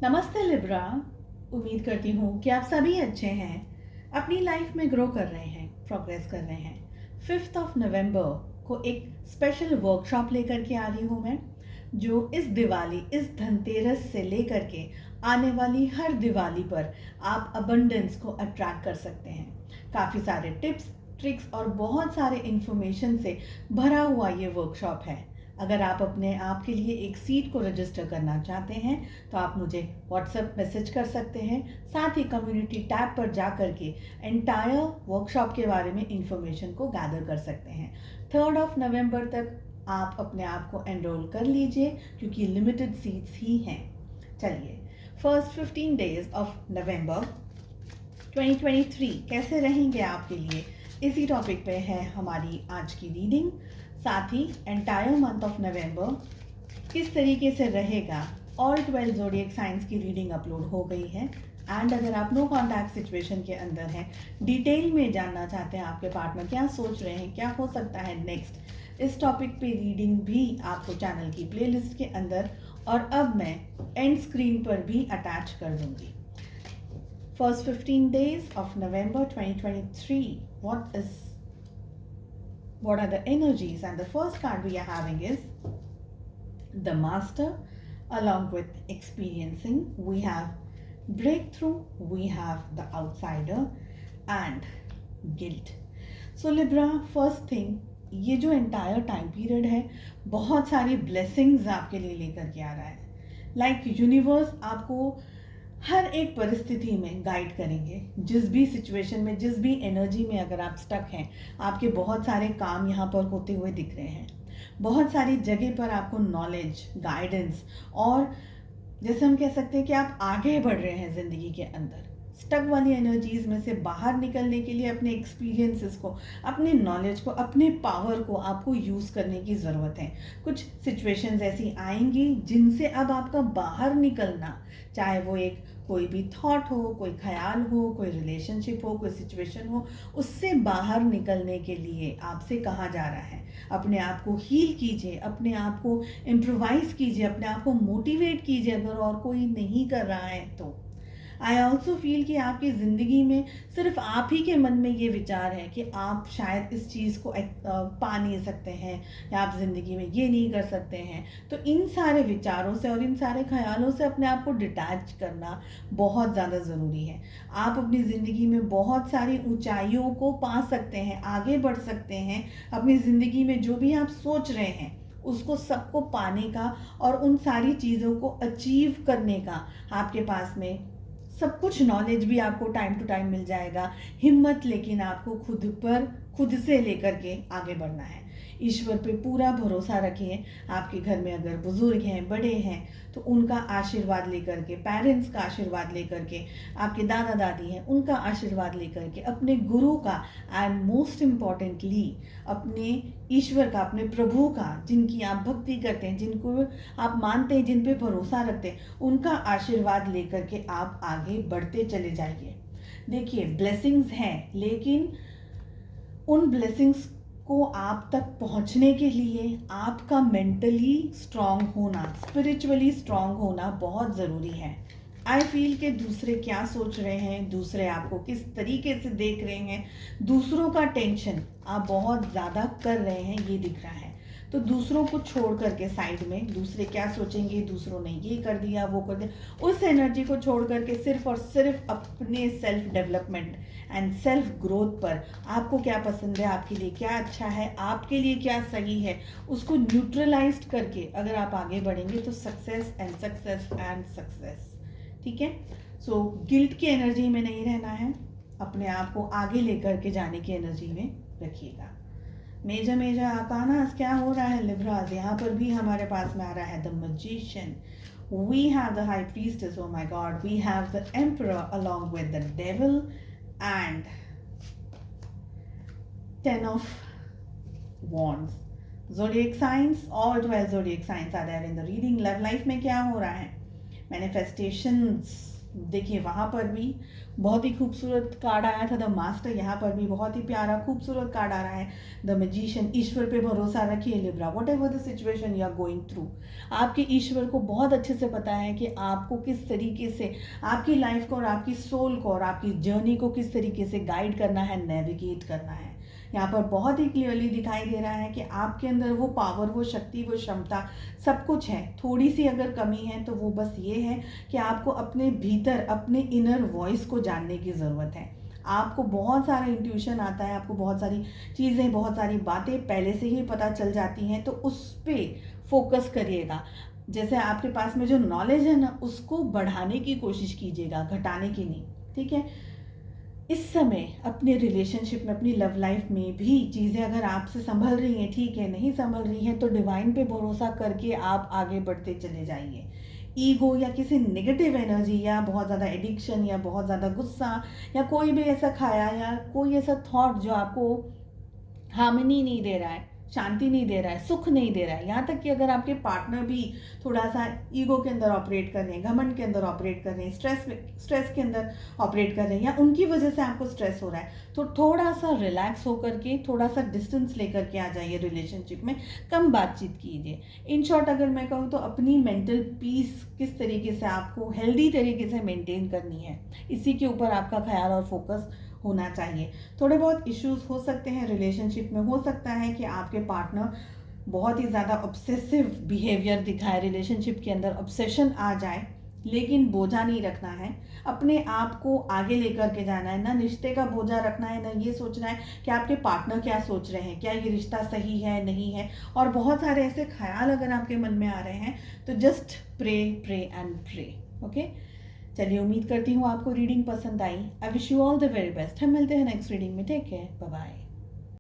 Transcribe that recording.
नमस्ते लिब्रा। उम्मीद करती हूँ कि आप सभी अच्छे हैं, अपनी लाइफ में ग्रो कर रहे हैं, प्रोग्रेस कर रहे हैं। 5 ऑफ नवंबर को एक स्पेशल वर्कशॉप लेकर के आ रही हूँ मैं, जो इस दिवाली, इस धनतेरस से लेकर के आने वाली हर दिवाली पर आप अबंडेंस को अट्रैक्ट कर सकते हैं। काफ़ी सारे टिप्स, ट्रिक्स और बहुत सारे इंफॉर्मेशन से भरा हुआ ये वर्कशॉप है। अगर आप अपने आप के लिए एक सीट को रजिस्टर करना चाहते हैं तो आप मुझे व्हाट्सएप मैसेज कर सकते हैं। साथ ही कम्युनिटी टैब पर जा कर के एंटायर वर्कशॉप के बारे में इंफॉर्मेशन को गैदर कर सकते हैं। 3 ऑफ नवंबर तक आप अपने आप को एनरोल कर लीजिए क्योंकि लिमिटेड सीट्स ही हैं। चलिए, फर्स्ट 15 डेज ऑफ नवंबर 2023 कैसे रहेंगे आपके लिए, इसी टॉपिक पे है हमारी आज की रीडिंग। साथ ही एंटायर मंथ ऑफ नवंबर किस तरीके से रहेगा, ऑल 12 ज़ोडिएक साइंस की रीडिंग अपलोड हो गई है। एंड अगर आप नो कॉन्टैक्ट सिचुएशन के अंदर हैं, डिटेल में जानना चाहते हैं आपके पार्टनर क्या सोच रहे हैं, क्या हो सकता है नेक्स्ट, इस टॉपिक पे रीडिंग भी आपको चैनल की प्लेलिस्ट के अंदर और अब मैं एंड स्क्रीन पर भी अटैच कर दूंगी। First 15 days of November 2023, what are the energies? And the first card we are having is the Master. Along with experiencing, we have breakthrough, we have the outsider and guilt. So Libra, first thing, ये जो entire time period है बहुत सारी blessings आपके लिए लेकर के आ रहा है। लाइक यूनिवर्स आपको हर एक परिस्थिति में गाइड करेंगे। जिस भी सिचुएशन में, जिस भी एनर्जी में अगर आप स्टक हैं, आपके बहुत सारे काम यहाँ पर होते हुए दिख रहे हैं। बहुत सारी जगह पर आपको नॉलेज, गाइडेंस और जैसे हम कह सकते हैं कि आप आगे बढ़ रहे हैं ज़िंदगी के अंदर। स्टक वाली एनर्जीज में से बाहर निकलने के लिए अपने एक्सपीरियंसेस को, अपने नॉलेज को, अपने पावर को आपको यूज़ करने की ज़रूरत है। कुछ सिचुएशंस ऐसी आएंगी जिनसे अब आपका बाहर निकलना, चाहे वो एक कोई भी थॉट हो, कोई ख्याल हो, कोई रिलेशनशिप हो, कोई सिचुएशन हो, उससे बाहर निकलने के लिए आपसे कहा जा रहा है अपने आप को हील कीजिए, अपने आप को इम्प्रोवाइज कीजिए, अपने आप को मोटिवेट कीजिए अगर और कोई नहीं कर रहा है तो। आई ऑल्सो फील कि आपकी ज़िंदगी में सिर्फ आप ही के मन में ये विचार है कि आप शायद इस चीज़ को पा नहीं सकते हैं या आप ज़िंदगी में ये नहीं कर सकते हैं। तो इन सारे विचारों से और इन सारे ख्यालों से अपने आप को डिटैच करना बहुत ज़्यादा ज़रूरी है। आप अपनी ज़िंदगी में बहुत सारी ऊंचाइयों को पा सकते हैं, आगे बढ़ सकते हैं। अपनी ज़िंदगी में जो भी आप सोच रहे हैं उसको सबको पाने का और उन सारी चीज़ों को अचीव करने का आपके पास में सब कुछ नॉलेज भी आपको टाइम टू टाइम मिल जाएगा। हिम्मत लेकिन आपको खुद से लेकर के आगे बढ़ना है। ईश्वर पे पूरा भरोसा रखिए। आपके घर में अगर बुजुर्ग हैं, बड़े हैं, तो उनका आशीर्वाद लेकर के, पेरेंट्स का आशीर्वाद लेकर के, आपके दादा दादी हैं उनका आशीर्वाद लेकर के, अपने गुरु का एंड मोस्ट इम्पॉर्टेंटली अपने ईश्वर का, अपने प्रभु का, जिनकी आप भक्ति करते हैं, जिनको आप मानते हैं, जिन पे भरोसा रखते हैं, उनका आशीर्वाद लेकर के आप आगे बढ़ते चले जाइए। देखिए, ब्लेसिंग्स हैं, लेकिन उन ब्लेसिंग्स को आप तक पहुंचने के लिए आपका मेंटली स्ट्रांग होना, स्पिरिचुअली स्ट्रांग होना बहुत ज़रूरी है। आई फील कि दूसरे क्या सोच रहे हैं, दूसरे आपको किस तरीके से देख रहे हैं, दूसरों का टेंशन आप बहुत ज़्यादा कर रहे हैं, ये दिख रहा है। तो दूसरों को छोड़ करके साइड में, दूसरे क्या सोचेंगे, दूसरों ने ये कर दिया, वो कर दिया, उस एनर्जी को छोड़ करके सिर्फ और सिर्फ अपने self development and self growth पर, आपको क्या पसंद है, आपके लिए क्या अच्छा है, आपके लिए क्या सही है, उसको न्यूट्रलाइज करके अगर आप आगे बढ़ेंगे तो success and success and success. ठीक है। सो गिल्ट की एनर्जी में नहीं रहना है, अपने आप को आगे लेकर के जाने की एनर्जी में रखिएगा। मेजर आकानास क्या हो रहा है लिब्राज, यहाँ पर भी हमारे पास में आ रहा है the magician, we have the high priestess, oh my god, we have the emperor along with the devil and 10 of wands. Zodiac signs, all 12 zodiac signs are there in the reading. Love life में क्या हो रहा है, manifestations देखिए वहाँ पर भी बहुत ही खूबसूरत कार्ड आया था द मास्टर, यहाँ पर भी बहुत ही प्यारा खूबसूरत कार्ड आ रहा है द मैजिशियन। ईश्वर पे भरोसा रखिए Libra, whatever the situation you are going through, आपके ईश्वर को बहुत अच्छे से पता है कि आपको किस तरीके से आपकी लाइफ को और आपकी सोल को और आपकी जर्नी को किस तरीके से गाइड करना है, नेविगेट करना है। यहाँ पर बहुत ही क्लियरली दिखाई दे रहा है कि आपके अंदर वो पावर, वो शक्ति, वो क्षमता सब कुछ है। थोड़ी सी अगर कमी है तो वो बस ये है कि आपको अपने भीतर अपने इनर वॉइस को जानने की ज़रूरत है। आपको बहुत सारा इंट्यूशन आता है, आपको बहुत सारी चीज़ें, बहुत सारी बातें पहले से ही पता चल जाती हैं, तो उस पर फोकस करिएगा। जैसे आपके पास में जो नॉलेज है ना, उसको बढ़ाने की कोशिश कीजिएगा, घटाने की नहीं, ठीक है। इस समय अपने रिलेशनशिप में, अपनी लव लाइफ में भी चीज़ें अगर आपसे संभल रही हैं, ठीक है, नहीं संभल रही हैं तो डिवाइन पे भरोसा करके आप आगे बढ़ते चले जाइए। ईगो या किसी नेगेटिव एनर्जी या बहुत ज़्यादा एडिक्शन या बहुत ज़्यादा गुस्सा या कोई भी ऐसा खाया या कोई ऐसा थॉट जो आपको हार्मनी नहीं दे रहा है, शांति नहीं दे रहा है, सुख नहीं दे रहा है, यहाँ तक कि अगर आपके पार्टनर भी थोड़ा सा ईगो के अंदर ऑपरेट कर रहे हैं, घमंड के अंदर ऑपरेट कर रहे हैं, स्ट्रेस के अंदर ऑपरेट कर रहे हैं या उनकी वजह से आपको स्ट्रेस हो रहा है, तो थोड़ा सा रिलैक्स होकर के थोड़ा सा डिस्टेंस लेकर के आ जाइए रिलेशनशिप में, कम बातचीत कीजिए। इन शॉर्ट अगर मैं कहूँ तो अपनी मेंटल पीस किस तरीके से आपको हेल्दी तरीके से मेंटेन करनी है, इसी के ऊपर आपका ख्याल और फोकस होना चाहिए। थोड़े बहुत इश्यूज हो सकते हैं रिलेशनशिप में, हो सकता है कि आपके पार्टनर बहुत ही ज़्यादा ऑब्सेसिव बिहेवियर दिखाए, रिलेशनशिप के अंदर ऑब्सेशन आ जाए, लेकिन बोझा नहीं रखना है, अपने आप को आगे लेकर के जाना है, ना रिश्ते का बोझा रखना है, ना ये सोचना है कि आपके पार्टनर क्या सोच रहे हैं, क्या ये रिश्ता सही है नहीं है, और बहुत सारे ऐसे ख्याल अगर आपके मन में आ रहे हैं तो just pray pray and pray. Okay, चलिए उम्मीद करती हूँ आपको रीडिंग पसंद आई। I wish you all the very best. हम मिलते हैं नेक्स्ट रीडिंग में। Take care, bye bye.